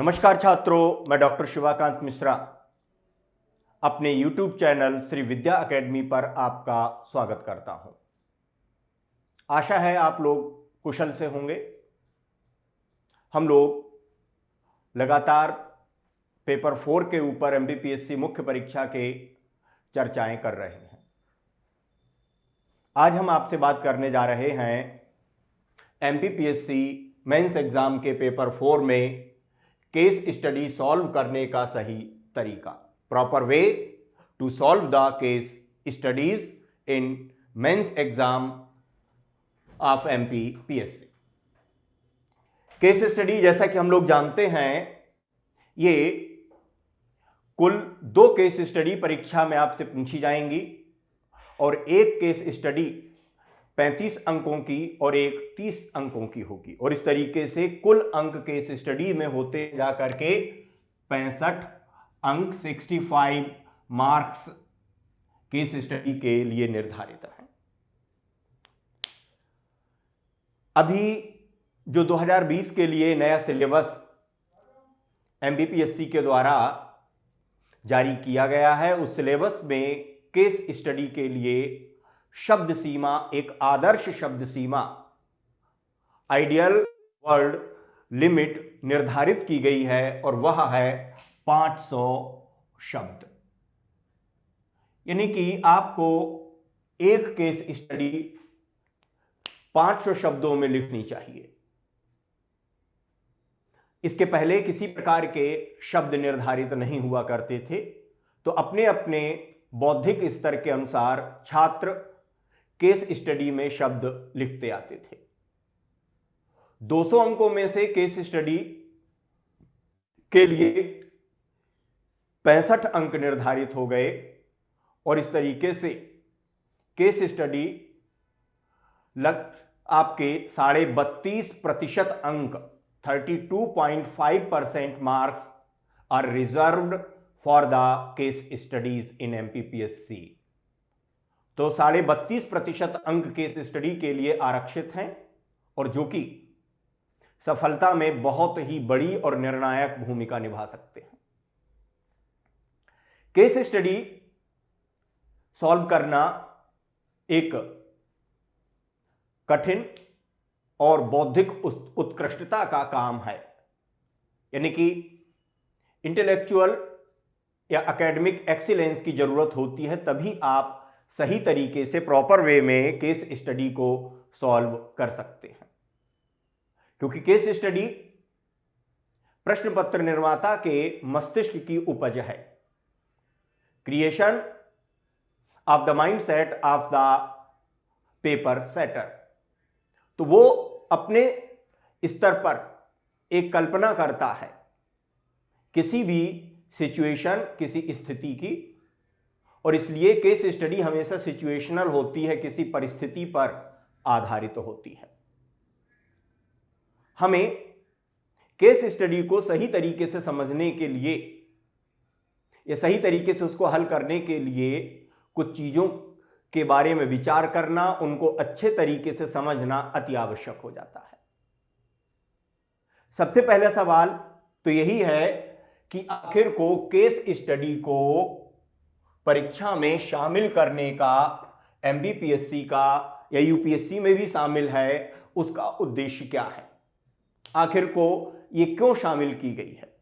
नमस्कार छात्रों, मैं डॉक्टर शिवाकांत मिश्रा अपने YouTube चैनल श्री विद्या एकेडमी पर आपका स्वागत करता हूं। आशा है आप लोग कुशल से होंगे। हम लोग लगातार पेपर 4 के ऊपर MPPSC मुख्य परीक्षा के चर्चाएं कर रहे हैं। आज हम आपसे बात करने जा रहे हैं MPPSC मेंस एग्जाम के पेपर 4 में केस स्टडी सॉल्व करने का सही तरीका, proper way to solve the case studies in mains exam of MPPSC। Case study जैसा कि हम लोग जानते हैं, ये कुल 2 केस स्टडी परीक्षा में आपसे पूछी जाएंगी और एक केस स्टडी 35 अंकों की और एक 30 अंकों की होगी। और इस तरीके से कुल अंक केस स्टडी में होते जा करके 65 अंक 65 मार्क्स केस स्टडी के लिए निर्धारित हैं। अभी जो 2020 के लिए नया सिलेबस MPPSC के द्वारा जारी किया गया है, उस सिलेबस में केस स्टडी के लिए शब्द सीमा, एक आदर्श शब्द सीमा, आइडियल वर्ड लिमिट निर्धारित की गई है और वह है 500 शब्द। यानी कि आपको एक केस स्टडी 500 शब्दों में लिखनी चाहिए। इसके पहले किसी प्रकार के शब्द निर्धारित नहीं हुआ करते थे, तो अपने अपने बौद्धिक स्तर के अनुसार छात्र केस स्टडी में शब्द लिखते आते थे। 200 अंकों में से केस स्टडी के लिए 65 अंक निर्धारित हो गए और इस तरीके से केस स्टडी आपके 32.5% अंक 32.5% marks are reserved for the case studies in MPPSC। तो 32.5% अंक केस स्टडी के लिए आरक्षित हैं और जो कि सफलता में बहुत ही बड़ी और निर्णायक भूमिका निभा सकते हैं। केस स्टडी सॉल्व करना एक कठिन और बौद्धिक उत्कृष्टता का काम है। यानी कि इंटेलेक्चुअल या एकेडमिक एक्सीलेंस की जरूरत होती है, तभी आप सही तरीके से प्रॉपर वे में केस स्टडी को सॉल्व कर सकते हैं। क्योंकि केस स्टडी प्रश्न पत्र निर्माता के मस्तिष्क की उपज है। Creation of the mindset of the paper setter. तो वो अपने स्तर पर एक कल्पना करता है किसी भी सिचुएशन, किसी स्थिति की, और इसलिए केस स्टडी हमेशा सिचुएशनल होती है, किसी परिस्थिति पर आधारित होती है। हमें केस स्टडी को सही तरीके से समझने के लिए या सही तरीके से उसको हल करने के लिए कुछ चीजों के बारे में विचार करना, उनको अच्छे तरीके से समझना अति आवश्यक हो जाता है। सबसे पहला सवाल तो यही है कि आखिर को केस स्टडी को परीक्षा में शामिल करने का MPPSC का या UPSC में भी शामिल है, उसका उद्देश्य क्या है, आखिर को ये क्यों शामिल की गई है।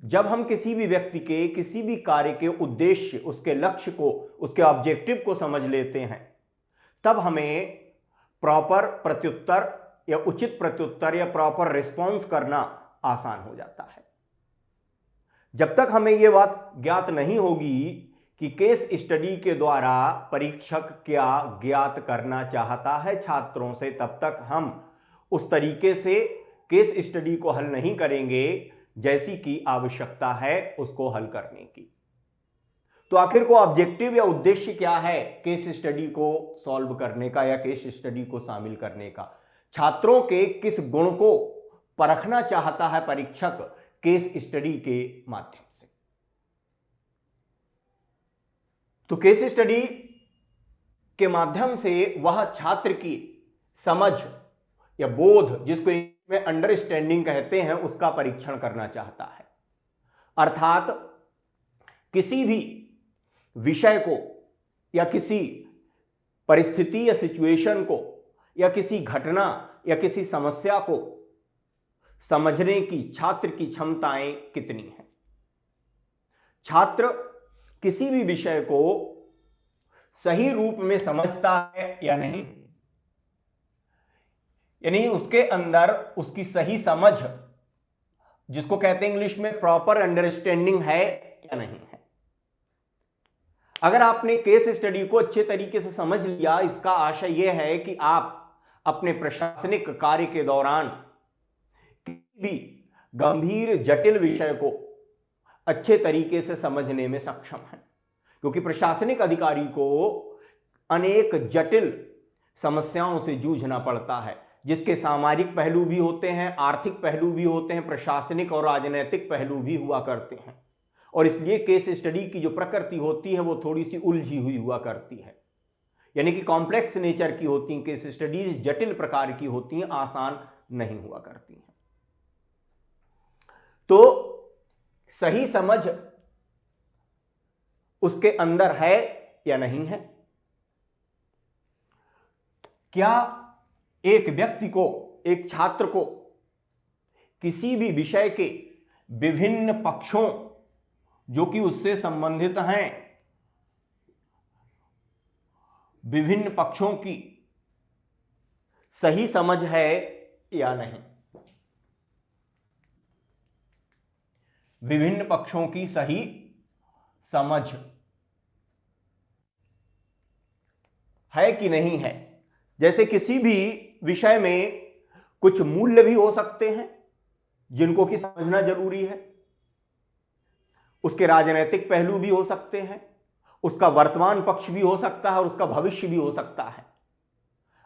जब हम किसी भी व्यक्ति के किसी भी कार्य के उद्देश्य, उसके लक्ष्य को, उसके ऑब्जेक्टिव को समझ लेते हैं, तब हमें प्रॉपर प्रत्युत्तर या उचित प्रत्युत्तर या प्रॉपर रिस्पॉन्स करना आसान हो जाता है। जब तक हमें यह बात ज्ञात नहीं होगी कि केस स्टडी के द्वारा परीक्षक क्या ज्ञात करना चाहता है छात्रों से, तब तक हम उस तरीके से केस स्टडी को हल नहीं करेंगे जैसी कि आवश्यकता है उसको हल करने की। तो आखिर को ऑब्जेक्टिव या उद्देश्य क्या है केस स्टडी को सॉल्व करने का या केस स्टडी को शामिल करने का? छात्रों के किस गुण को परखना चाहता है परीक्षक केस स्टडी के माध्यम से? तो केस स्टडी के माध्यम से वह छात्र की समझ या बोध, जिसको में अंडरस्टैंडिंग कहते हैं, उसका परीक्षण करना चाहता है। अर्थात किसी भी विषय को या किसी परिस्थिति या सिचुएशन को या किसी घटना या किसी समस्या को समझने की छात्र की क्षमताएं कितनी हैं। छात्र किसी भी विषय को सही रूप में समझता है या नहीं, यानी उसके अंदर उसकी सही समझ, जिसको कहते हैं इंग्लिश में प्रॉपर अंडरस्टैंडिंग, है या नहीं है। अगर आपने केस स्टडी को अच्छे तरीके से समझ लिया, इसका आशय यह है कि आप अपने प्रशासनिक कार्य के दौरान किसी भी गंभीर जटिल विषय को अच्छे तरीके से समझने में सक्षम हैं, क्योंकि प्रशासनिक अधिकारी को अनेक जटिल समस्याओं से जूझना पड़ता है, जिसके सामाजिक पहलू भी होते हैं, आर्थिक पहलू भी होते हैं, प्रशासनिक और राजनीतिक पहलू भी हुआ करते हैं। और इसलिए केस स्टडी की जो प्रकृति होती है वो थोड़ी सी उलझी हुई हुआ करती है, यानी कि कॉम्प्लेक्स नेचर की होती हैं केस स्टडीज, जटिल प्रकार की होती हैं, आसान नहीं हुआ करती हैं। तो सही समझ उसके अंदर है या नहीं है। क्या एक व्यक्ति को, एक छात्र को किसी भी विषय के विभिन्न पक्षों जो कि उससे संबंधित हैं, विभिन्न पक्षों की सही समझ है या नहीं। विभिन्न पक्षों की सही समझ है कि नहीं है। जैसे किसी भी विषय में कुछ मूल्य भी हो सकते हैं जिनको कि समझना जरूरी है, उसके राजनीतिक पहलू भी हो सकते हैं, उसका वर्तमान पक्ष भी हो सकता है और उसका भविष्य भी हो सकता है।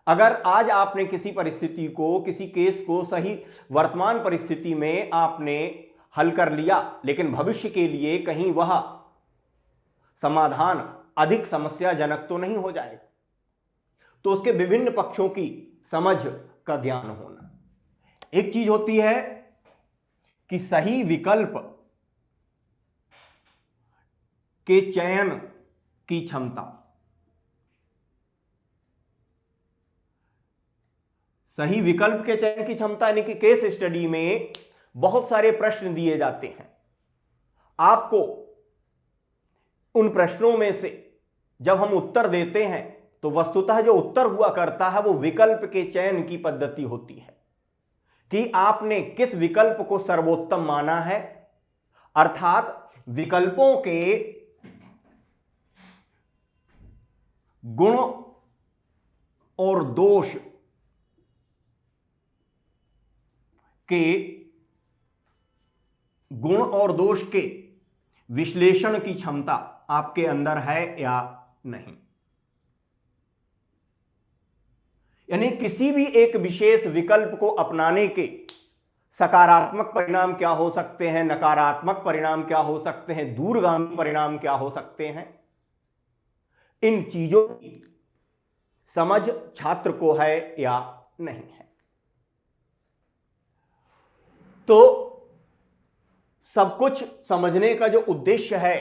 अगर आज आपने किसी परिस्थिति को, किसी केस को सही वर्तमान परिस्थिति में आपने हल कर लिया, लेकिन भविष्य के लिए कहीं वह समाधान अधिक समस्याजनक तो नहीं हो जाएगा, तो उसके विभिन्न पक्षों की समझ का ज्ञान होना। एक चीज होती है कि सही विकल्प के चयन की क्षमता। सही विकल्प के चयन की क्षमता यानी कि केस स्टडी में बहुत सारे प्रश्न दिए जाते हैं, आपको उन प्रश्नों में से जब हम उत्तर देते हैं तो वस्तुतः जो उत्तर हुआ करता है वो विकल्प के चयन की पद्धति होती है कि आपने किस विकल्प को सर्वोत्तम माना है, अर्थात विकल्पों के गुण और दोष के विश्लेषण की क्षमता आपके अंदर है या नहीं। यानी किसी भी एक विशेष विकल्प को अपनाने के सकारात्मक परिणाम क्या हो सकते हैं, नकारात्मक परिणाम क्या हो सकते हैं, दूरगामी परिणाम क्या हो सकते हैं, इन चीजों की समझ छात्र को है या नहीं है। तो सब कुछ समझने का जो उद्देश्य है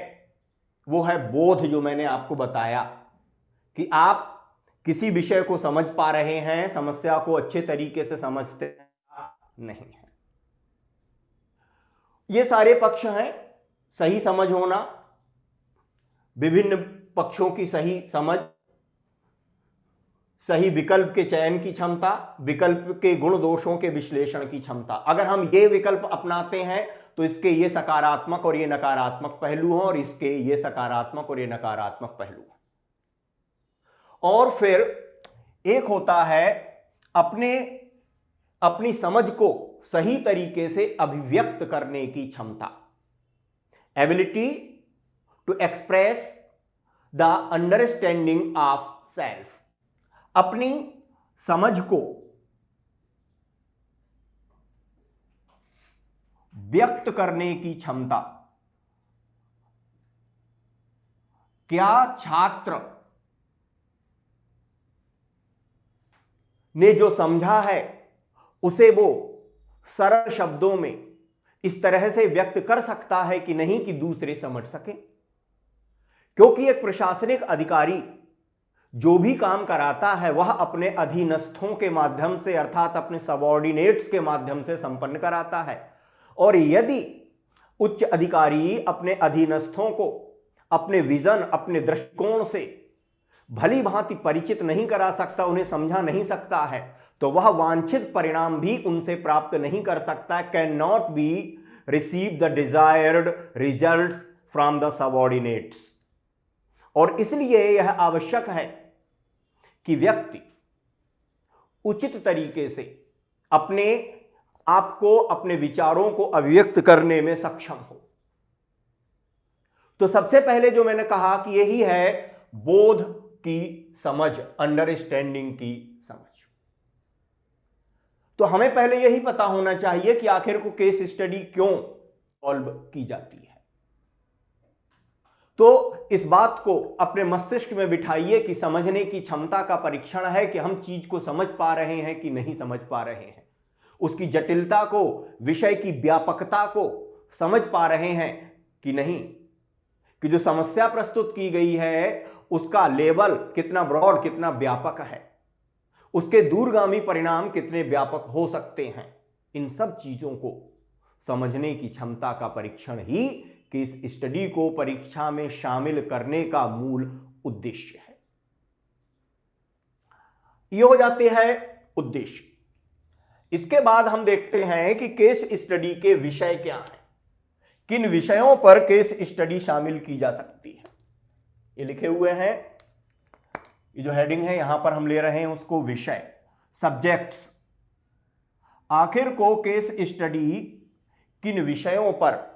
वो है बोध, जो मैंने आपको बताया कि आप किसी विषय को समझ पा रहे हैं, समस्या को अच्छे तरीके से समझते हैं नहीं है। ये सारे पक्ष हैं, सही समझ होना, विभिन्न पक्षों की सही समझ, सही विकल्प के चयन की क्षमता, विकल्प के गुण दोषों के विश्लेषण की क्षमता। अगर हम ये विकल्प अपनाते हैं तो इसके ये सकारात्मक और ये नकारात्मक पहलू हैं और इसके ये सकारात्मक और ये नकारात्मक पहलू हैं। और फिर एक होता है अपनी समझ को सही तरीके से अभिव्यक्त करने की क्षमता, ability to express the understanding of self. अपनी समझ को व्यक्त करने की क्षमता। क्या छात्र ने जो समझा है उसे वो सरल शब्दों में इस तरह से व्यक्त कर सकता है कि नहीं कि दूसरे समझ सकें। क्योंकि एक प्रशासनिक अधिकारी जो भी काम कराता है वह अपने अधीनस्थों के माध्यम से अर्थात अपने सबऑर्डिनेट्स के माध्यम से संपन्न कराता है। और यदि उच्च अधिकारी अपने अधीनस्थों को अपने विजन, अपने दृष्टिकोण से भली भांति परिचित नहीं करा सकता, उन्हें समझा नहीं सकता है, तो वह वांछित परिणाम भी उनसे प्राप्त नहीं कर सकता। Can not B receive the desired results from the subordinates. और इसलिए यह आवश्यक है कि व्यक्ति उचित तरीके से अपने आप को, अपने विचारों को अभिव्यक्त करने में सक्षम हो। तो सबसे पहले जो मैंने कहा कि यही है बोध की समझ, अंडरस्टैंडिंग की समझ। तो हमें पहले यही पता होना चाहिए कि आखिर को केस स्टडी क्यों सॉल्व की जाती है। तो इस बात को अपने मस्तिष्क में बिठाइए कि समझने की क्षमता का परीक्षण है कि हम चीज को समझ पा रहे हैं कि नहीं समझ पा रहे हैं, उसकी जटिलता को, विषय की व्यापकता को समझ पा रहे हैं कि नहीं, कि जो समस्या प्रस्तुत की गई है उसका लेवल कितना ब्रॉड, कितना व्यापक है, उसके दूरगामी परिणाम कितने व्यापक हो सकते हैं। इन सब चीजों को समझने की क्षमता का परीक्षण ही केस स्टडी को परीक्षा में शामिल करने का मूल उद्देश्य है। ये हो जाते हैं उद्देश्य। इसके बाद हम देखते हैं कि केस स्टडी के विषय क्या हैं, किन विषयों पर केस स्टडी शामिल की जा सकती है। ये लिखे हुए हैं, ये जो हेडिंग है यहां पर हम ले रहे हैं उसको विषय, सब्जेक्ट्स। आखिर को केस स्टडी किन विषयों पर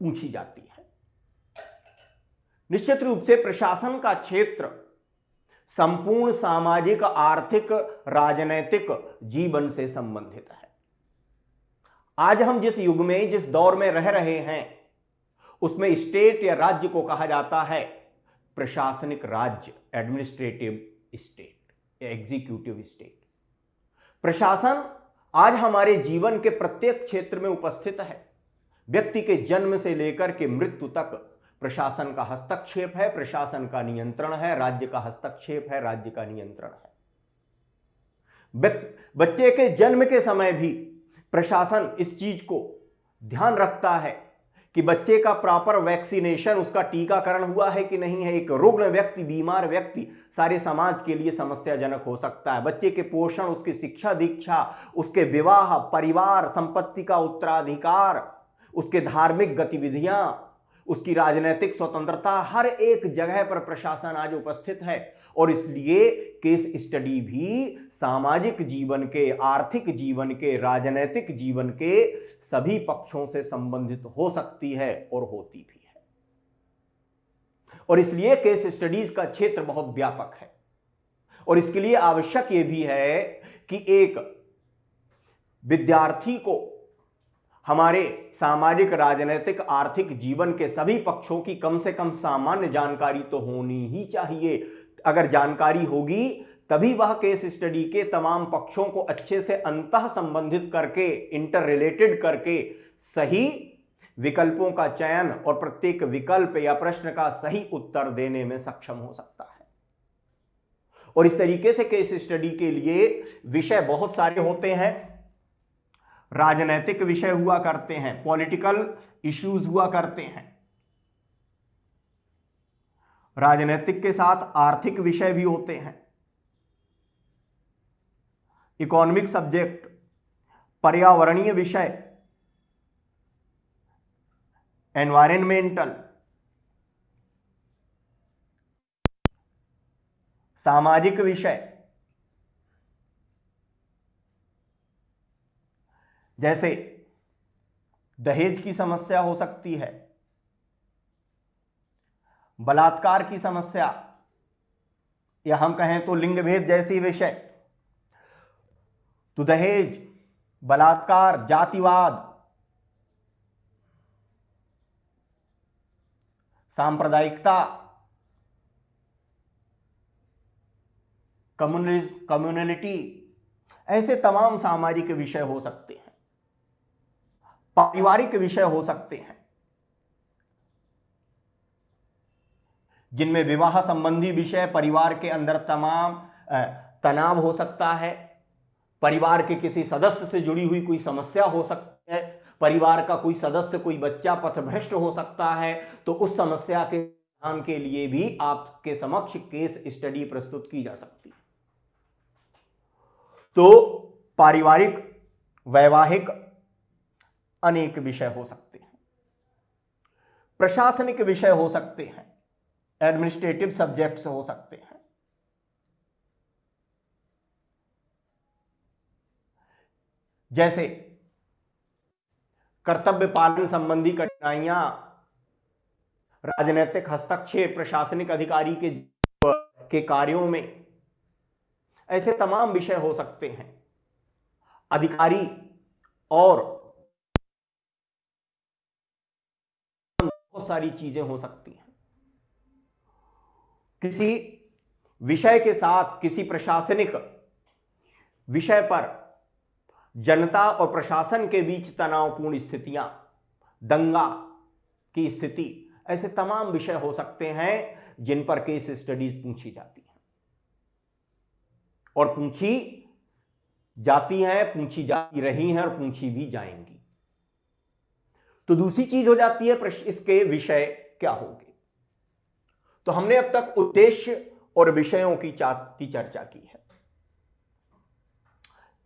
पूछी जाती है। निश्चित रूप से प्रशासन का क्षेत्र संपूर्ण सामाजिक, आर्थिक, राजनैतिक जीवन से संबंधित है। आज हम जिस युग में, जिस दौर में रह रहे हैं उसमें स्टेट या राज्य को कहा जाता है प्रशासनिक राज्य, एडमिनिस्ट्रेटिव स्टेट या एग्जीक्यूटिव स्टेट। प्रशासन आज हमारे जीवन के प्रत्येक क्षेत्र में उपस्थित है। व्यक्ति के जन्म से लेकर के मृत्यु तक प्रशासन का हस्तक्षेप है, प्रशासन का नियंत्रण है, राज्य का हस्तक्षेप है, राज्य का नियंत्रण है। बच्चे के जन्म के समय भी प्रशासन इस चीज को ध्यान रखता है कि बच्चे का प्रॉपर वैक्सीनेशन, उसका टीकाकरण हुआ है कि नहीं है। एक रुग्ण व्यक्ति, बीमार व्यक्ति सारे समाज के लिए समस्याजनक हो सकता है। बच्चे के पोषण, उसकी शिक्षा दीक्षा, उसके विवाह, परिवार, संपत्ति का उत्तराधिकार, उसके धार्मिक गतिविधियां, उसकी राजनीतिक स्वतंत्रता, हर एक जगह पर प्रशासन आज उपस्थित है। और इसलिए केस स्टडी भी सामाजिक जीवन के, आर्थिक जीवन के, राजनीतिक जीवन के सभी पक्षों से संबंधित हो सकती है और होती भी है। और इसलिए केस स्टडीज का क्षेत्र बहुत व्यापक है। और इसके लिए आवश्यक यह भी है कि एक विद्यार्थी को हमारे सामाजिक, राजनीतिक, आर्थिक जीवन के सभी पक्षों की कम से कम सामान्य जानकारी तो होनी ही चाहिए। अगर जानकारी होगी तभी वह केस स्टडी के तमाम पक्षों को अच्छे से अंतः संबंधित करके, इंटर रिलेटेड करके सही विकल्पों का चयन और प्रत्येक विकल्प या प्रश्न का सही उत्तर देने में सक्षम हो सकता है। और इस तरीके से केस स्टडी के लिए विषय बहुत सारे होते हैं। राजनैतिक विषय हुआ करते हैं, पॉलिटिकल इश्यूज हुआ करते हैं, राजनैतिक के साथ आर्थिक विषय भी होते हैं, इकोनॉमिक सब्जेक्ट, पर्यावरणीय विषय, एनवायरमेंटल, सामाजिक विषय, जैसे दहेज की समस्या हो सकती है, बलात्कार की समस्या, या हम कहें तो लिंग भेद जैसी विषय। तो दहेज, बलात्कार, जातिवाद, सांप्रदायिकता, कम्युनलिटी, ऐसे तमाम सामाजिक विषय हो सकते हैं। पारिवारिक विषय हो सकते हैं जिनमें विवाह संबंधी विषय, परिवार के अंदर तमाम तनाव हो सकता है, परिवार के किसी सदस्य से जुड़ी हुई कोई समस्या हो सकती है, परिवार का कोई सदस्य, कोई बच्चा पथभ्रष्ट हो सकता है, तो उस समस्या के समाधान के लिए भी आपके समक्ष केस स्टडी प्रस्तुत की जा सकती है। तो पारिवारिक, वैवाहिक अनेक विषय हो सकते हैं। प्रशासनिक विषय हो सकते हैं, एडमिनिस्ट्रेटिव सब्जेक्ट्स हो सकते हैं। जैसे कर्तव्य पालन संबंधी कठिनाइयां, राजनीतिक हस्तक्षेप प्रशासनिक अधिकारी के कार्यों में, ऐसे तमाम विषय हो सकते हैं। अधिकारी और बहुत सारी चीजें हो सकती हैं। किसी विषय के साथ, किसी प्रशासनिक विषय पर जनता और प्रशासन के बीच तनावपूर्ण स्थितियां, दंगा की स्थिति, ऐसे तमाम विषय हो सकते हैं जिन पर केस स्टडीज पूछी जाती हैं और पूछी जाती हैं, पूछी जाती रही हैं और पूछी भी जाएंगी। तो दूसरी चीज हो जाती है इसके विषय क्या होंगे। तो हमने अब तक उद्देश्य और विषयों की चर्चा की है।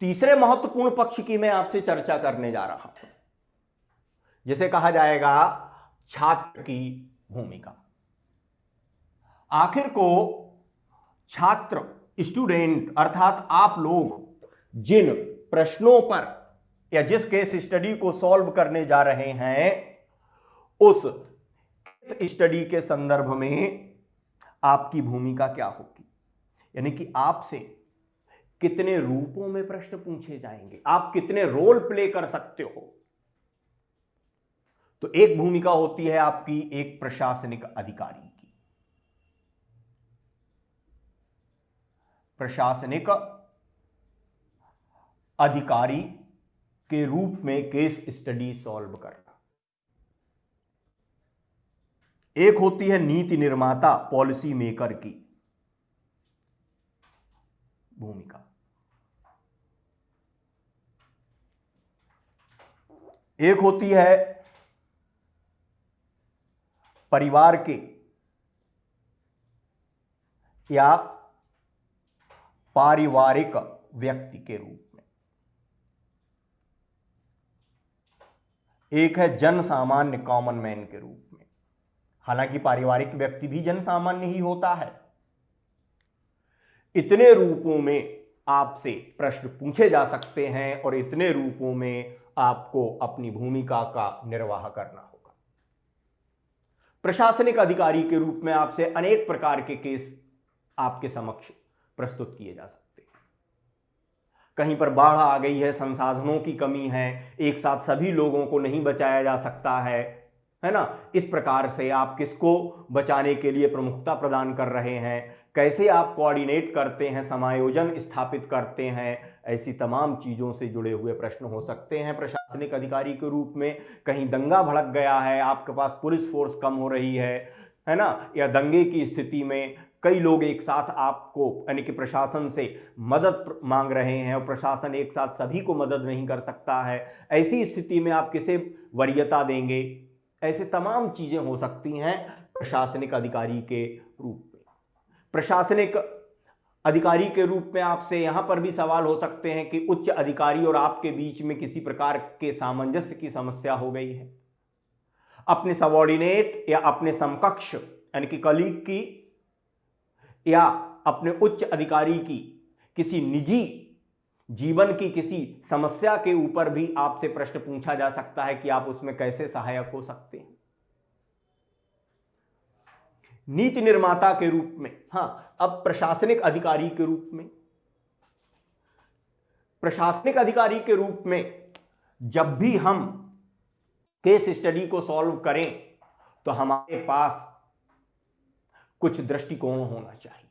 तीसरे महत्वपूर्ण पक्ष की मैं आपसे चर्चा करने जा रहा हूं, जिसे कहा जाएगा छात्र की भूमिका। आखिर को छात्र, स्टूडेंट अर्थात आप लोग जिन प्रश्नों पर या जिस केस स्टडी को सॉल्व करने जा रहे हैं, उस केस स्टडी के संदर्भ में आपकी भूमिका क्या होगी, यानी कि आपसे कितने रूपों में प्रश्न पूछे जाएंगे, आप कितने रोल प्ले कर सकते हो। तो एक भूमिका होती है आपकी एक प्रशासनिक अधिकारी की। प्रशासनिक अधिकारी के रूप में केस स्टडी सॉल्व करना। एक होती है नीति निर्माता, पॉलिसी मेकर की भूमिका। एक होती है परिवार के या पारिवारिक व्यक्ति के रूप में। एक है जन सामान्य, कॉमन मैन के रूप में। हालांकि पारिवारिक व्यक्ति भी जन सामान्य ही होता है। इतने रूपों में आपसे प्रश्न पूछे जा सकते हैं और इतने रूपों में आपको अपनी भूमिका का निर्वाह करना होगा। प्रशासनिक अधिकारी के रूप में आपसे अनेक प्रकार के केस आपके समक्ष प्रस्तुत किए जा सकते हैं। कहीं पर बाढ़ आ गई है, संसाधनों की कमी है, एक साथ सभी लोगों को नहीं बचाया जा सकता है ना। इस प्रकार से आप किसको बचाने के लिए प्रमुखता प्रदान कर रहे हैं, कैसे आप कोऑर्डिनेट करते हैं, समायोजन स्थापित करते हैं, ऐसी तमाम चीज़ों से जुड़े हुए प्रश्न हो सकते हैं प्रशासनिक अधिकारी के रूप में। कहीं दंगा भड़क गया है, आपके पास पुलिस फोर्स कम हो रही है ना, या दंगे की स्थिति में कई लोग एक साथ आपको यानी कि प्रशासन से मदद मांग रहे हैं और प्रशासन एक साथ सभी को मदद नहीं कर सकता है, ऐसी स्थिति में आप किसे वरीयता देंगे, ऐसे तमाम चीज़ें हो सकती हैं प्रशासनिक अधिकारी के रूप में। प्रशासनिक अधिकारी के रूप में आपसे यहाँ पर भी सवाल हो सकते हैं कि उच्च अधिकारी और आपके बीच में किसी प्रकार के सामंजस्य की समस्या हो गई है, अपने सबॉर्डिनेट या अपने समकक्ष यानी कि कलीग की या अपने उच्च अधिकारी की किसी निजी जीवन की किसी समस्या के ऊपर भी आपसे प्रश्न पूछा जा सकता है कि आप उसमें कैसे सहायक हो सकते हैं। नीति निर्माता के रूप में, अब प्रशासनिक अधिकारी के रूप में, प्रशासनिक अधिकारी के रूप में जब भी हम केस स्टडी को सॉल्व करें तो हमारे पास कुछ दृष्टिकोण होना चाहिए।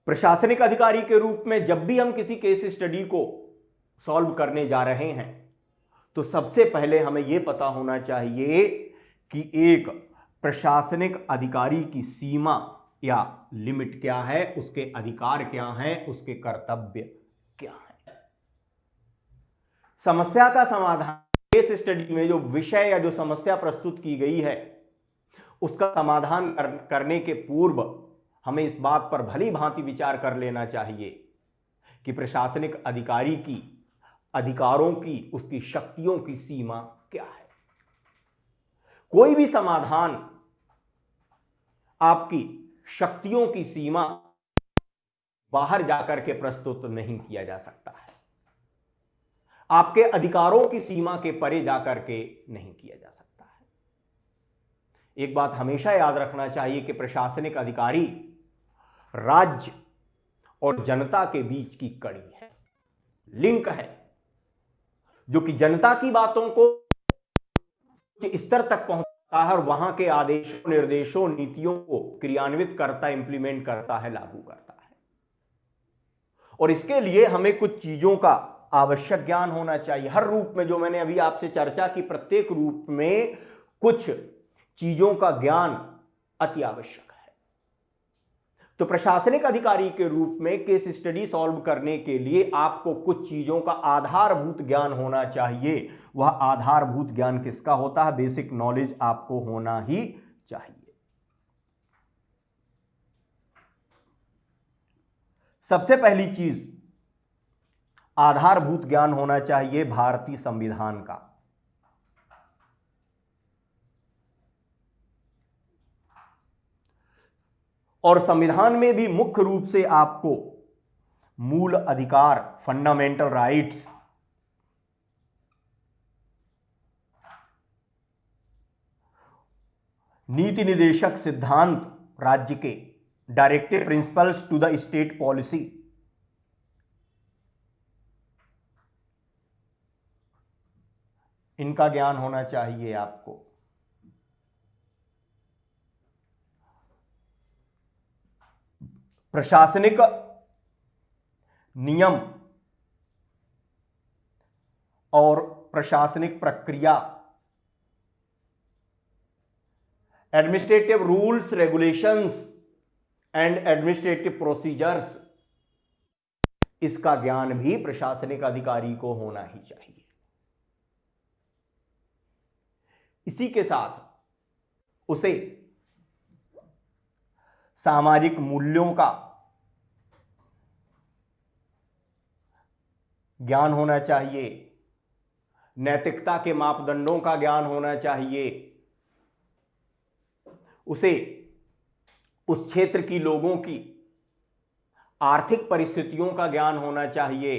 प्रशासनिक अधिकारी के रूप में जब भी हम किसी केस स्टडी को सॉल्व करने जा रहे हैं तो सबसे पहले हमें यह पता होना चाहिए कि एक प्रशासनिक अधिकारी की सीमा या लिमिट क्या है, उसके अधिकार क्या हैं, उसके कर्तव्य क्या हैं। समस्या का समाधान केस स्टडी में जो विषय या जो समस्या प्रस्तुत की गई है उसका समाधान करने के पूर्व हमें इस बात पर भली भांति विचार कर लेना चाहिए कि प्रशासनिक अधिकारी की अधिकारों की, उसकी शक्तियों की सीमा क्या है। कोई भी समाधान आपकी शक्तियों की सीमा बाहर जाकर के प्रस्तुत नहीं किया जा सकता है, आपके अधिकारों की सीमा के परे जाकर के नहीं किया जा सकता है। एक बात हमेशा याद रखना चाहिए कि प्रशासनिक अधिकारी राज्य और जनता के बीच की कड़ी है, लिंक है, जो कि जनता की बातों को स्तर तक पहुंचाता है और वहां के आदेशों, निर्देशों, नीतियों को क्रियान्वित करता, इंप्लीमेंट करता है, लागू करता है। और इसके लिए हमें कुछ चीजों का आवश्यक ज्ञान होना चाहिए। हर रूप में, जो मैंने अभी आपसे चर्चा की, प्रत्येक रूप में कुछ चीजों का ज्ञान अति आवश्यक है। तो प्रशासनिक अधिकारी के रूप में केस स्टडी सॉल्व करने के लिए आपको कुछ चीजों का आधारभूत ज्ञान होना चाहिए। वह आधारभूत ज्ञान किसका होता है? बेसिक नॉलेज आपको होना ही चाहिए। सबसे पहली चीज, आधारभूत ज्ञान होना चाहिए भारतीय संविधान का। और संविधान में भी मुख्य रूप से आपको मूल अधिकार, फंडामेंटल राइट्स, नीति निदेशक सिद्धांत, राज्य के directive principles to the state policy, इनका ज्ञान होना चाहिए आपको। प्रशासनिक नियम और प्रशासनिक प्रक्रिया, administrative rules, regulations and administrative procedures, इसका ज्ञान भी प्रशासनिक अधिकारी को होना ही चाहिए। इसी के साथ उसे सामाजिक मूल्यों का ज्ञान होना चाहिए, नैतिकता के मापदंडों का ज्ञान होना चाहिए, उसे उस क्षेत्र की लोगों की आर्थिक परिस्थितियों का ज्ञान होना चाहिए,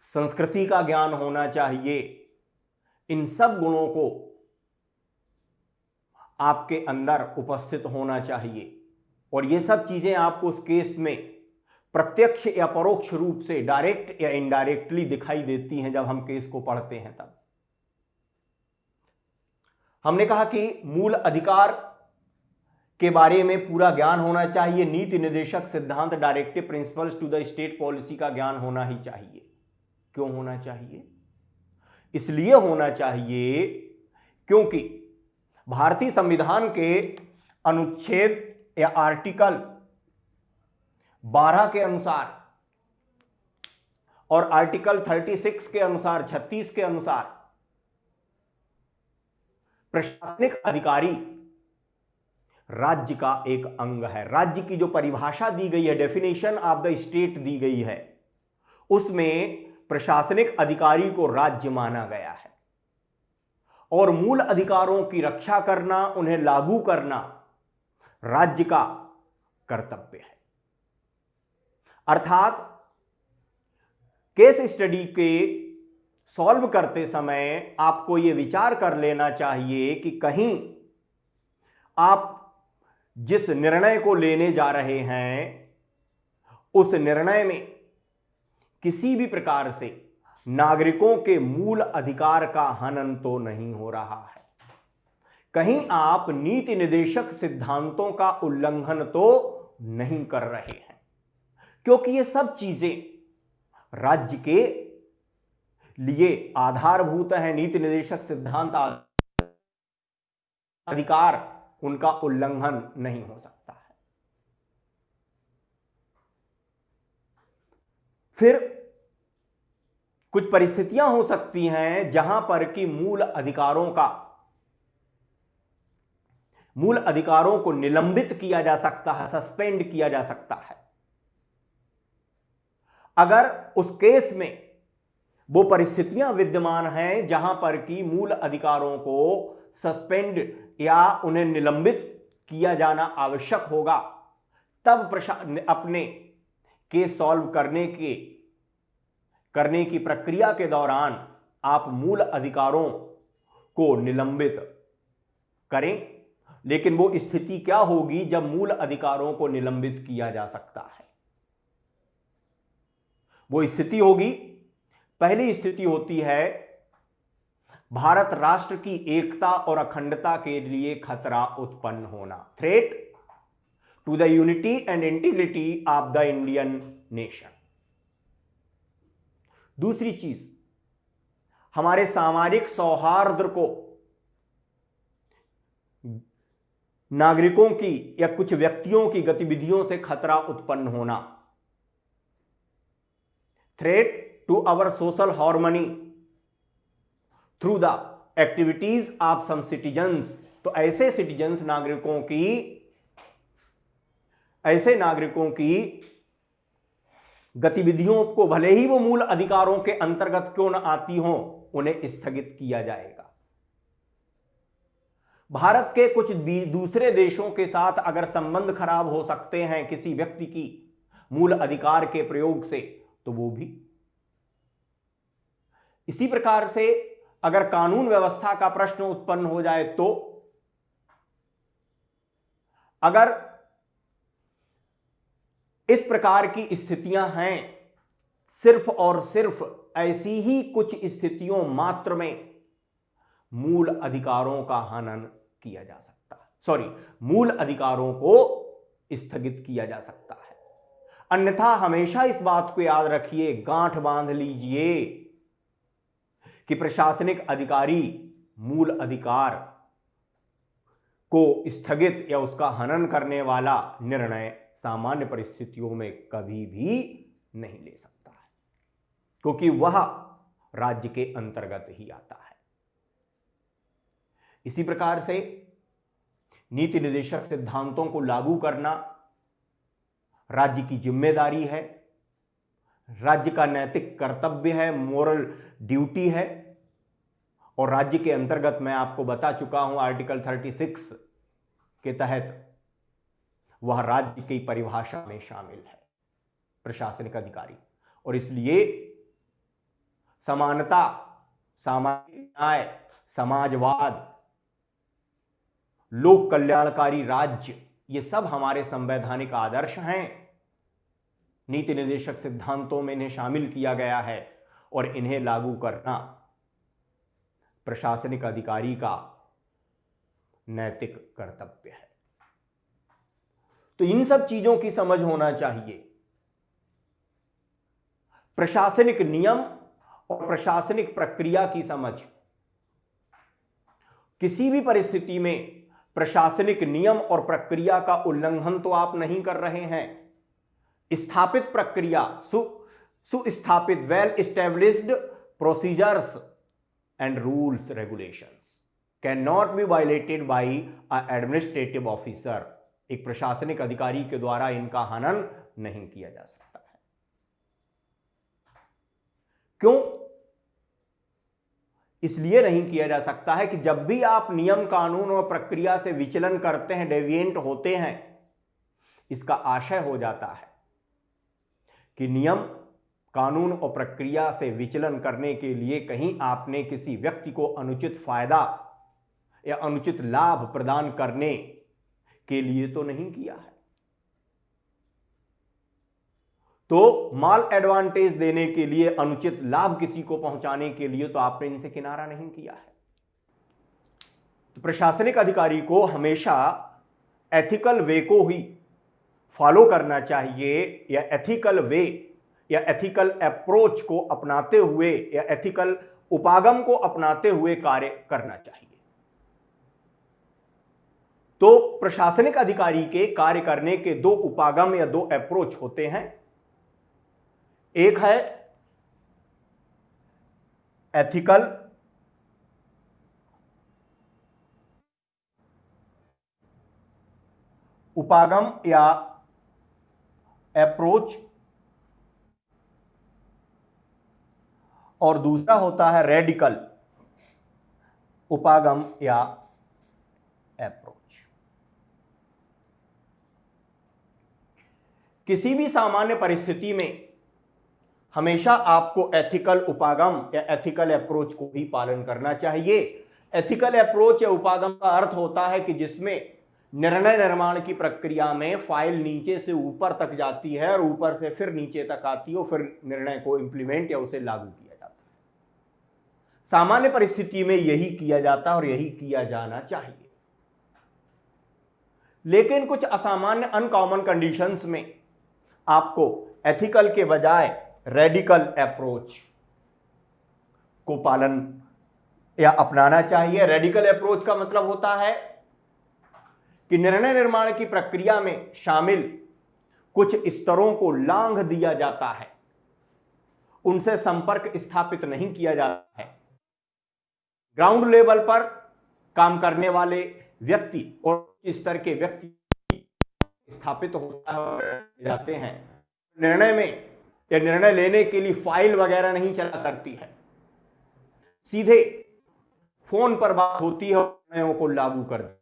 संस्कृति का ज्ञान होना चाहिए। इन सब गुणों को आपके अंदर उपस्थित होना चाहिए और ये सब चीजें आपको उस केस में प्रत्यक्ष या परोक्ष रूप से, डायरेक्ट या इनडायरेक्टली दिखाई देती हैं जब हम केस को पढ़ते हैं। तब हमने कहा कि मूल अधिकार के बारे में पूरा ज्ञान होना चाहिए, नीति निर्देशक सिद्धांत, directive principles to the state policy का ज्ञान होना ही चाहिए। क्यों होना चाहिए? इसलिए होना चाहिए क्योंकि भारतीय संविधान के अनुच्छेद या आर्टिकल 12 के अनुसार और आर्टिकल 36 के अनुसार, 36 के अनुसार, प्रशासनिक अधिकारी राज्य का एक अंग है। राज्य की जो परिभाषा दी गई है, डेफिनेशन ऑफ द स्टेट दी गई है, उसमें प्रशासनिक अधिकारी को राज्य माना गया है और मूल अधिकारों की रक्षा करना, उन्हें लागू करना राज्य का कर्तव्य है। अर्थात केस स्टडी के सॉल्व करते समय आपको यह विचार कर लेना चाहिए कि कहीं आप जिस निर्णय को लेने जा रहे हैं उस निर्णय में किसी भी प्रकार से नागरिकों के मूल अधिकार का हनन तो नहीं हो रहा है, कहीं आप नीति निर्देशक सिद्धांतों का उल्लंघन तो नहीं कर रहे हैं, क्योंकि ये सब चीजें राज्य के लिए आधारभूत है। नीति निर्देशक सिद्धांत अधिकार उनका उल्लंघन नहीं हो सकता है। फिर कुछ परिस्थितियां हो सकती हैं जहां पर कि मूल अधिकारों को निलंबित किया जा सकता है, सस्पेंड किया जा सकता है। अगर उस केस में वो परिस्थितियां विद्यमान हैं जहां पर कि मूल अधिकारों को सस्पेंड या उन्हें निलंबित किया जाना आवश्यक होगा, तब अपने केस सॉल्व करने की प्रक्रिया के दौरान आप मूल अधिकारों को निलंबित करें। लेकिन वो स्थिति क्या होगी जब मूल अधिकारों को निलंबित किया जा सकता है? वो स्थिति होगी, पहली स्थिति होती है भारत राष्ट्र की एकता और अखंडता के लिए खतरा उत्पन्न होना, threat to the unity and integrity of the Indian nation. दूसरी चीज, हमारे सामाजिक सौहार्द को नागरिकों की या कुछ व्यक्तियों की गतिविधियों से खतरा उत्पन्न होना, threat to our social harmony through the activities of some citizens. तो ऐसे नागरिकों की गतिविधियों को भले ही वो मूल अधिकारों के अंतर्गत क्यों न आती हो, उन्हें स्थगित किया जाएगा। भारत के कुछ दूसरे देशों के साथ अगर संबंध खराब हो सकते हैं किसी व्यक्ति की मूल अधिकार के प्रयोग से, तो वो भी। इसी प्रकार से अगर कानून व्यवस्था का प्रश्न उत्पन्न हो जाए, तो अगर इस प्रकार की स्थितियां हैं, सिर्फ और सिर्फ ऐसी ही कुछ स्थितियों मात्र में मूल अधिकारों का हनन किया जा सकता है, मूल अधिकारों को स्थगित किया जा सकता है। अन्यथा हमेशा इस बात को याद रखिए, गांठ बांध लीजिए कि प्रशासनिक अधिकारी मूल अधिकार को स्थगित या उसका हनन करने वाला निर्णय सामान्य परिस्थितियों में कभी भी नहीं ले सकता है, क्योंकि वह राज्य के अंतर्गत ही आता है। इसी प्रकार से नीति निर्देशक सिद्धांतों को लागू करना राज्य की जिम्मेदारी है, राज्य का नैतिक कर्तव्य है, मोरल ड्यूटी है। और राज्य के अंतर्गत मैं आपको बता चुका हूं आर्टिकल 36 के तहत वह राज्य की परिभाषा में शामिल है प्रशासनिक अधिकारी। और इसलिए समानता, सामाजिक न्याय, समाजवाद, लोक कल्याणकारी राज्य, ये सब हमारे संवैधानिक आदर्श हैं। नीति निर्देशक सिद्धांतों में इन्हें शामिल किया गया है और इन्हें लागू करना प्रशासनिक अधिकारी का नैतिक कर्तव्य है। तो इन सब चीजों की समझ होना चाहिए। प्रशासनिक नियम और प्रशासनिक प्रक्रिया की समझ। किसी भी परिस्थिति में प्रशासनिक नियम और प्रक्रिया का उल्लंघन तो आप नहीं कर रहे हैं। स्थापित प्रक्रिया, सुस्थापित, well established procedures and rules regulations can not be violated by a administrative officer. एक प्रशासनिक अधिकारी के द्वारा इनका हनन नहीं किया जा सकता है। क्यों? इसलिए नहीं किया जा सकता है कि जब भी आप नियम, कानून और प्रक्रिया से विचलन करते हैं, डेविएंट होते हैं, इसका आशय हो जाता है कि नियम, कानून और प्रक्रिया से विचलन करने के लिए कहीं आपने किसी व्यक्ति को अनुचित फायदा या अनुचित लाभ प्रदान करने के लिए तो नहीं किया है। तो माल एडवांटेज देने के लिए, अनुचित लाभ किसी को पहुंचाने के लिए तो आपने इनसे किनारा नहीं किया है। तो प्रशासनिक अधिकारी को हमेशा एथिकल वे को ही फॉलो करना चाहिए, या एथिकल वे या एथिकल अप्रोच को अपनाते हुए या एथिकल उपागम को अपनाते हुए कार्य करना चाहिए। तो प्रशासनिक अधिकारी के कार्य करने के दो उपागम या दो अप्रोच होते हैं। एक है एथिकल उपागम या अप्रोच, और दूसरा होता है रेडिकल उपागम या अप्रोच। किसी भी सामान्य परिस्थिति में हमेशा आपको एथिकल उपागम या एथिकल अप्रोच को ही पालन करना चाहिए। एथिकल अप्रोच या उपागम का अर्थ होता है कि जिसमें निर्णय निर्माण की प्रक्रिया में फाइल नीचे से ऊपर तक जाती है और ऊपर से फिर नीचे तक आती है और फिर निर्णय को इंप्लीमेंट या उसे लागू किया जाता है। सामान्य परिस्थिति में यही किया जाता है और यही किया जाना चाहिए। लेकिन कुछ असामान्य अनकॉमन कंडीशंस में आपको एथिकल के बजाय रेडिकल अप्रोच को पालन या अपनाना चाहिए। रेडिकल अप्रोच का मतलब होता है कि निर्णय निर्माण की प्रक्रिया में शामिल कुछ स्तरों को लांघ दिया जाता है, उनसे संपर्क स्थापित नहीं किया जाता है। ग्राउंड लेवल पर काम करने वाले व्यक्ति और स्तर के व्यक्ति स्थापित होता है जाते हैं। निर्णय में या निर्णय लेने के लिए फाइल वगैरह नहीं चला करती है, सीधे फोन पर बात होती है और निर्णयों को लागू कर देती है।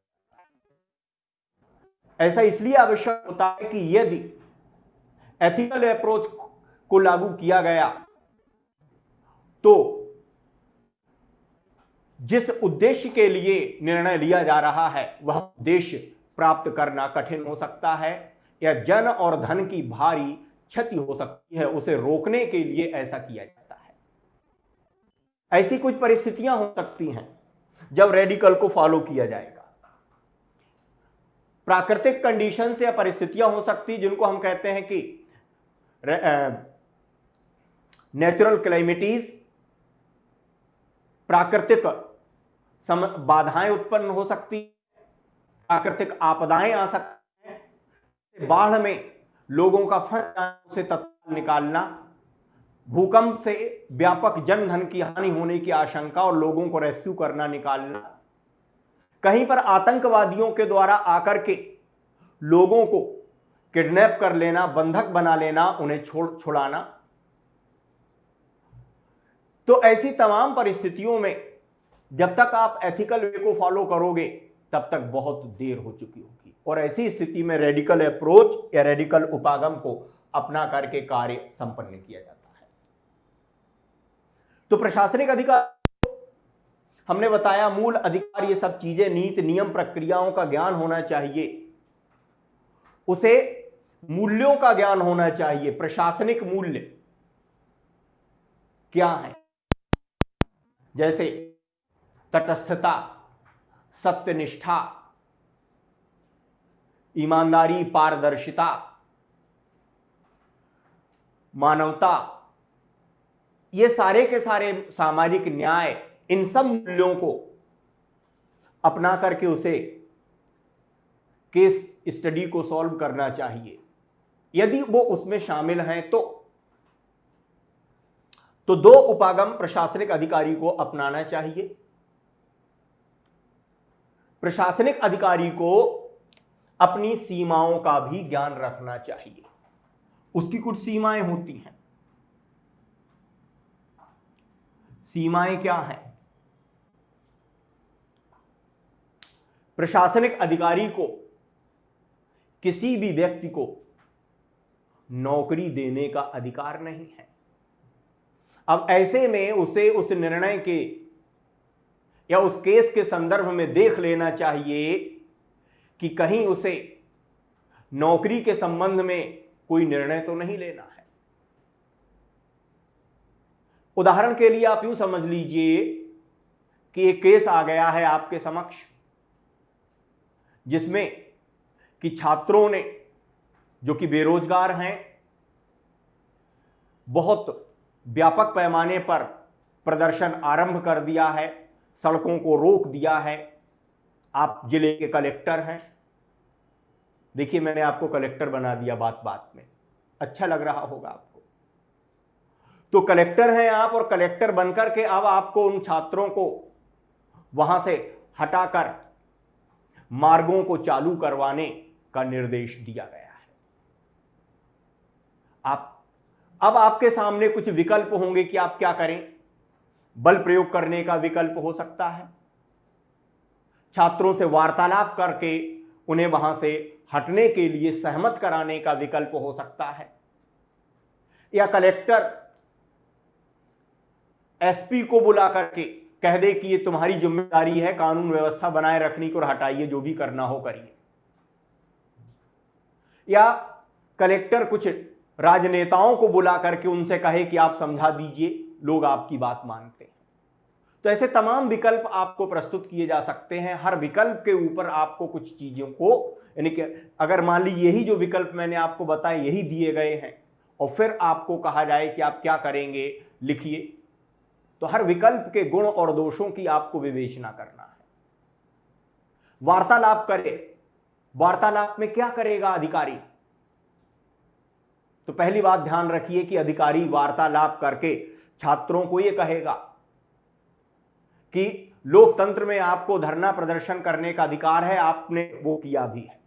ऐसा इसलिए आवश्यक होता है कि यदि एथिकल अप्रोच को लागू किया गया तो जिस उद्देश्य के लिए निर्णय लिया जा रहा है वह उद्देश्य प्राप्त करना कठिन हो सकता है या जन और धन की भारी क्षति हो सकती है। उसे रोकने के लिए ऐसा किया जाता है। ऐसी कुछ परिस्थितियां हो सकती हैं जब रेडिकल को फॉलो किया जाएगा। प्राकृतिक कंडीशंस या परिस्थितियां हो सकती जिनको हम कहते हैं कि नेचुरल क्लाइमेटीज, प्राकृतिक बाधाएं उत्पन्न हो सकती, प्राकृतिक आपदाएं आ सकती हैं, बाढ़ में लोगों का फंस जाने से तत्काल निकालना, भूकंप से व्यापक जनधन की हानि होने की आशंका और लोगों को रेस्क्यू करना, निकालना, कहीं पर आतंकवादियों के द्वारा आकर के लोगों को किडनैप कर लेना, बंधक बना लेना, उन्हें छुड़ाना। तो ऐसी तमाम परिस्थितियों में जब तक आप एथिकल वे को फॉलो करोगे तब तक बहुत देर हो चुकी होगी और ऐसी स्थिति में रेडिकल अप्रोच या रेडिकल उपागम को अपना करके कार्य संपन्न किया जाता है। तो प्रशासनिक अधिकार हमने बताया, मूल अधिकार, ये सब चीजें, नीति नियम प्रक्रियाओं का ज्ञान होना चाहिए, उसे मूल्यों का ज्ञान होना चाहिए। प्रशासनिक मूल्य क्या है? जैसे तटस्थता, सत्यनिष्ठा, ईमानदारी, पारदर्शिता, मानवता, ये सारे के सारे सामाजिक न्याय, इन सब मूल्यों को अपना करके उसे केस स्टडी को सॉल्व करना चाहिए। यदि वो उसमें शामिल हैं तो दो उपागम प्रशासनिक अधिकारी को अपनाना चाहिए। प्रशासनिक अधिकारी को अपनी सीमाओं का भी ज्ञान रखना चाहिए। उसकी कुछ सीमाएं होती हैं। सीमाएं क्या हैं? प्रशासनिक अधिकारी को किसी भी व्यक्ति को नौकरी देने का अधिकार नहीं है। अब ऐसे में उसे उस निर्णय के या उस केस के संदर्भ में देख लेना चाहिए कि कहीं उसे नौकरी के संबंध में कोई निर्णय तो नहीं लेना है। उदाहरण के लिए आप यूं समझ लीजिए कि एक केस आ गया है आपके समक्ष जिसमें कि छात्रों ने, जो कि बेरोजगार हैं, बहुत व्यापक पैमाने पर प्रदर्शन आरंभ कर दिया है, सड़कों को रोक दिया है। आप जिले के कलेक्टर हैं, देखिए मैंने आपको कलेक्टर बना दिया बात बात में, अच्छा लग रहा होगा आपको। तो कलेक्टर हैं आप, और कलेक्टर बनकर के अब आपको उन छात्रों को वहां से हटाकर मार्गों को चालू करवाने का निर्देश दिया गया है। अब आपके सामने कुछ विकल्प होंगे कि आप क्या करें। बल प्रयोग करने का विकल्प हो सकता है, छात्रों से वार्तालाप करके उन्हें वहां से हटने के लिए सहमत कराने का विकल्प हो सकता है, या कलेक्टर एसपी को बुला करके कह दे कि ये तुम्हारी जिम्मेदारी है, कानून व्यवस्था बनाए रखने को, हटाइए, जो भी करना हो करिए। या कलेक्टर कुछ राजनेताओं को बुला करके उनसे कहे कि आप समझा दीजिए, लोग आपकी बात मानते हैं। तो ऐसे तमाम विकल्प आपको प्रस्तुत किए जा सकते हैं। हर विकल्प के ऊपर आपको कुछ चीजों को, यानी कि अगर मान लीजिए यही जो विकल्प मैंने आपको बताए यही दिए गए हैं और फिर आपको कहा जाए कि आप क्या करेंगे, लिखिए, तो हर विकल्प के गुण और दोषों की आपको विवेचना करना है। वार्तालाप करे, वार्तालाप में क्या करेगा अधिकारी? तो पहली बात ध्यान रखिए कि अधिकारी वार्तालाप करके छात्रों को यह कहेगा कि लोकतंत्र में आपको धरना प्रदर्शन करने का अधिकार है, आपने वो किया भी है,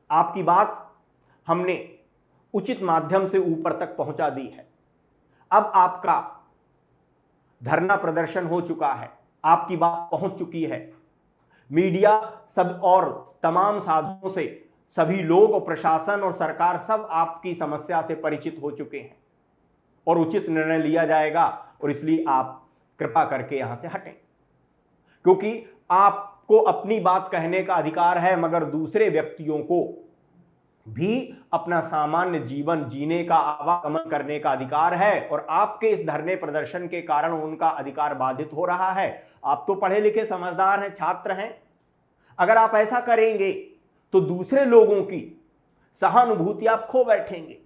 आपकी बात हमने उचित माध्यम से ऊपर तक पहुंचा दी है, अब आपका धरना प्रदर्शन हो चुका है, आपकी बात पहुंच चुकी है, मीडिया सब और तमाम साधनों से सभी लोग और प्रशासन और सरकार सब आपकी समस्या से परिचित हो चुके हैं और उचित निर्णय लिया जाएगा, और इसलिए आप कृपा करके यहां से हटें, क्योंकि आपको अपनी बात कहने का अधिकार है, मगर दूसरे व्यक्तियों को भी अपना सामान्य जीवन जीने का, आवागमन करने का अधिकार है, और आपके इस धरने प्रदर्शन के कारण उनका अधिकार बाधित हो रहा है। आप तो पढ़े लिखे समझदार हैं, छात्र हैं, अगर आप ऐसा करेंगे तो दूसरे लोगों की सहानुभूति आप खो बैठेंगे।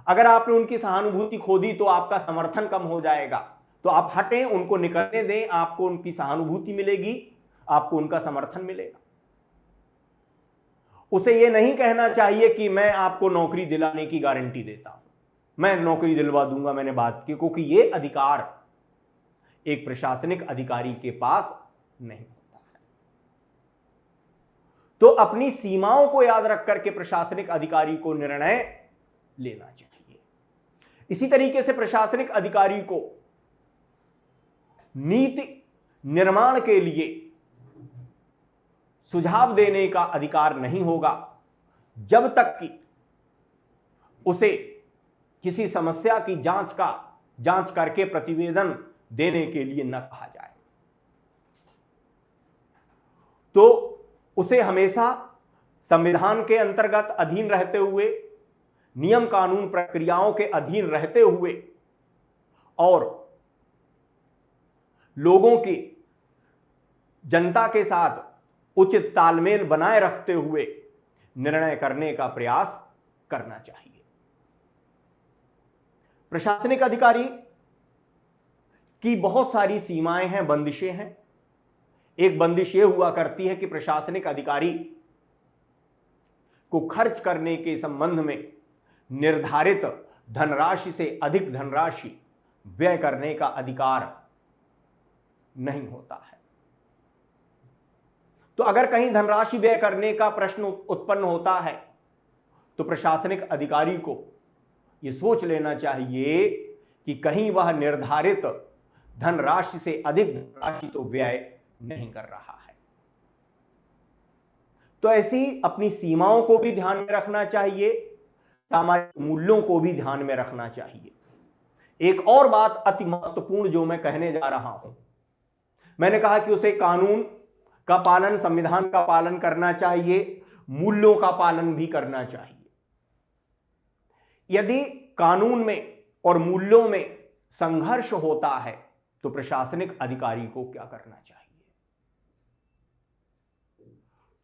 अगर आपने उनकी सहानुभूति खो दी तो आपका समर्थन कम हो जाएगा। तो आप हटें, उनको निकलने दें, आपको उनकी सहानुभूति मिलेगी, आपको उनका समर्थन मिलेगा। उसे यह नहीं कहना चाहिए कि मैं आपको नौकरी दिलाने की गारंटी देता हूं, मैं नौकरी दिलवा दूंगा, मैंने बात की, क्योंकि यह अधिकार एक प्रशासनिक अधिकारी के पास नहीं होता है। तो अपनी सीमाओं को याद रख करके प्रशासनिक अधिकारी को निर्णय लेना चाहिए। इसी तरीके से प्रशासनिक अधिकारी को नीति निर्माण के लिए सुझाव देने का अधिकार नहीं होगा जब तक कि उसे किसी समस्या की जांच करके प्रतिवेदन देने के लिए न कहा जाए। तो उसे हमेशा संविधान के अंतर्गत अधीन रहते हुए, नियम कानून प्रक्रियाओं के अधीन रहते हुए और लोगों की, जनता के साथ उचित तालमेल बनाए रखते हुए निर्णय करने का प्रयास करना चाहिए। प्रशासनिक अधिकारी की बहुत सारी सीमाएं हैं, बंदिशें हैं। एक बंदिश यह हुआ करती है कि प्रशासनिक अधिकारी को खर्च करने के संबंध में निर्धारित धनराशि से अधिक धनराशि व्यय करने का अधिकार नहीं होता है। तो अगर कहीं धनराशि व्यय करने का प्रश्न उत्पन्न होता है तो प्रशासनिक अधिकारी को यह सोच लेना चाहिए कि कहीं वह निर्धारित धनराशि से अधिक धनराशि तो व्यय नहीं कर रहा है। तो ऐसी अपनी सीमाओं को भी ध्यान में रखना चाहिए, सामाजिक मूल्यों को भी ध्यान में रखना चाहिए। एक और बात अति महत्वपूर्ण जो मैं कहने जा रहा हूं, मैंने कहा कि उसे कानून का पालन, संविधान का पालन करना चाहिए, मूल्यों का पालन भी करना चाहिए। यदि कानून में और मूल्यों में संघर्ष होता है तो प्रशासनिक अधिकारी को क्या करना चाहिए?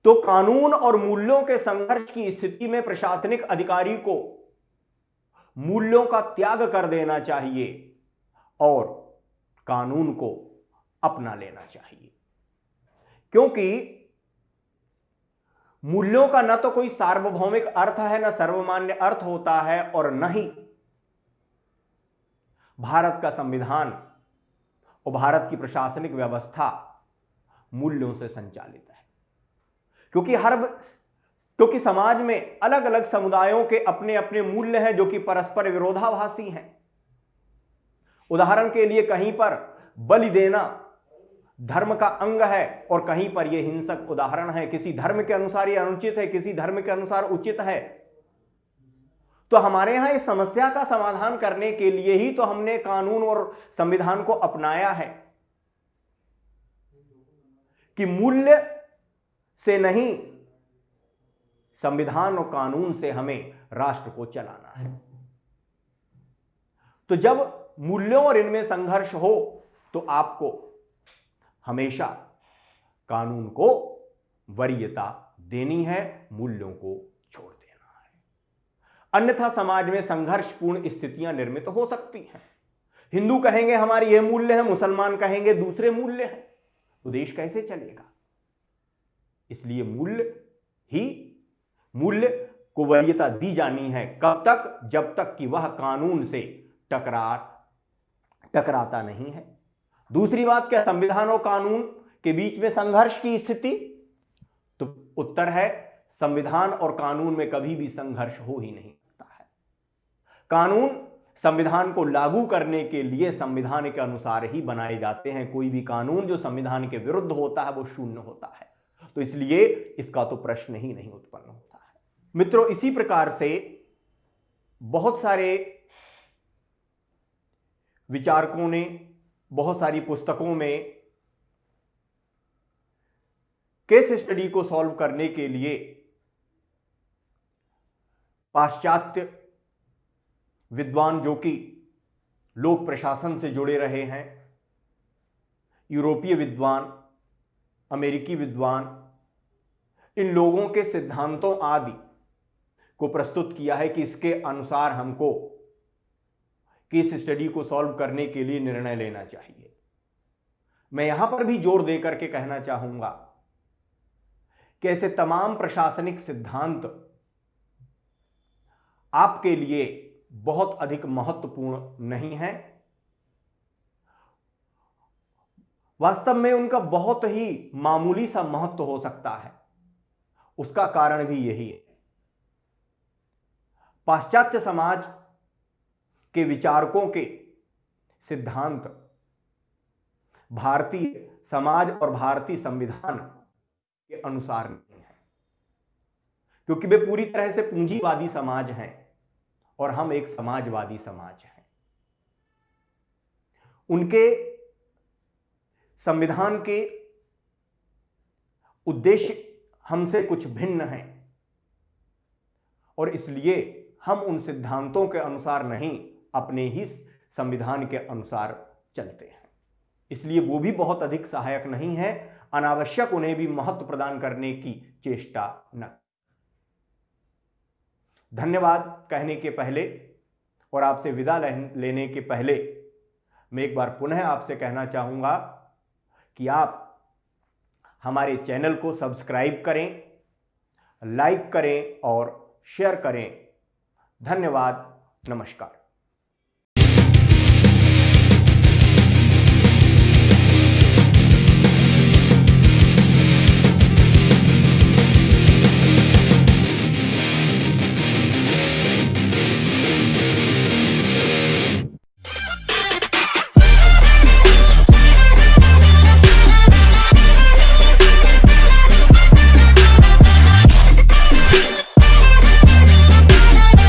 तो कानून और मूल्यों के संघर्ष की स्थिति में प्रशासनिक अधिकारी को मूल्यों का त्याग कर देना चाहिए और कानून को अपना लेना चाहिए, क्योंकि मूल्यों का न तो कोई सार्वभौमिक अर्थ है, न सर्वमान्य अर्थ होता है, और न ही भारत का संविधान और भारत की प्रशासनिक व्यवस्था मूल्यों से संचालित है। क्योंकि समाज में अलग अलग समुदायों के अपने अपने मूल्य हैं जो कि परस्पर विरोधाभासी हैं। उदाहरण के लिए कहीं पर बलि देना धर्म का अंग है और कहीं पर यह हिंसक उदाहरण है। किसी धर्म के अनुसार यह अनुचित है, किसी धर्म के अनुसार उचित है। तो हमारे यहां इस समस्या का समाधान करने के लिए ही तो हमने कानून और संविधान को अपनाया है कि मूल्य से नहीं, संविधान और कानून से हमें राष्ट्र को चलाना है। तो जब मूल्यों और इनमें संघर्ष हो तो आपको हमेशा कानून को वरीयता देनी है, मूल्यों को छोड़ देना है। अन्यथा समाज में संघर्षपूर्ण स्थितियां निर्मित हो सकती हैं। हिंदू कहेंगे हमारे ये मूल्य हैं, मुसलमान कहेंगे दूसरे मूल्य हैं, तो देश कैसे चलेगा? इसलिए मूल्य को वरीयता दी जानी है। कब तक? जब तक कि वह कानून से टकराता नहीं है। दूसरी बात, क्या संविधान और कानून के बीच में संघर्ष की स्थिति? तो उत्तर है, संविधान और कानून में कभी भी संघर्ष हो ही नहीं सकता है। कानून संविधान को लागू करने के लिए संविधान के अनुसार ही बनाए जाते हैं। कोई भी कानून जो संविधान के विरुद्ध होता है वो शून्य होता है। तो इसलिए इसका तो प्रश्न ही नहीं उत्पन्न होता है। मित्रों, इसी प्रकार से बहुत सारे विचारकों ने बहुत सारी पुस्तकों में केस स्टडी को सॉल्व करने के लिए पाश्चात्य विद्वान जो कि लोक प्रशासन से जुड़े रहे हैं, यूरोपीय विद्वान, अमेरिकी विद्वान, इन लोगों के सिद्धांतों आदि को प्रस्तुत किया है कि इसके अनुसार हमको केस स्टडी को सॉल्व करने के लिए निर्णय लेना चाहिए। मैं यहां पर भी जोर देकर के कहना चाहूंगा कि ऐसे तमाम प्रशासनिक सिद्धांत आपके लिए बहुत अधिक महत्वपूर्ण नहीं है। वास्तव में उनका बहुत ही मामूली सा महत्व हो सकता है। उसका कारण भी यही है, पाश्चात्य समाज के विचारकों के सिद्धांत भारतीय समाज और भारतीय संविधान के अनुसार नहीं है, क्योंकि वे पूरी तरह से पूंजीवादी समाज हैं और हम एक समाजवादी समाज हैं। उनके संविधान के उद्देश्य हमसे कुछ भिन्न हैं और इसलिए हम उन सिद्धांतों के अनुसार नहीं, अपने ही संविधान के अनुसार चलते हैं। इसलिए वो भी बहुत अधिक सहायक नहीं है। अनावश्यक उन्हें भी महत्व प्रदान करने की चेष्टा न। धन्यवाद कहने के पहले और आपसे विदा लेने के पहले मैं एक बार पुनः आपसे कहना चाहूंगा कि आप हमारे चैनल को सब्सक्राइब करें, लाइक करें और शेयर करें। धन्यवाद। नमस्कार।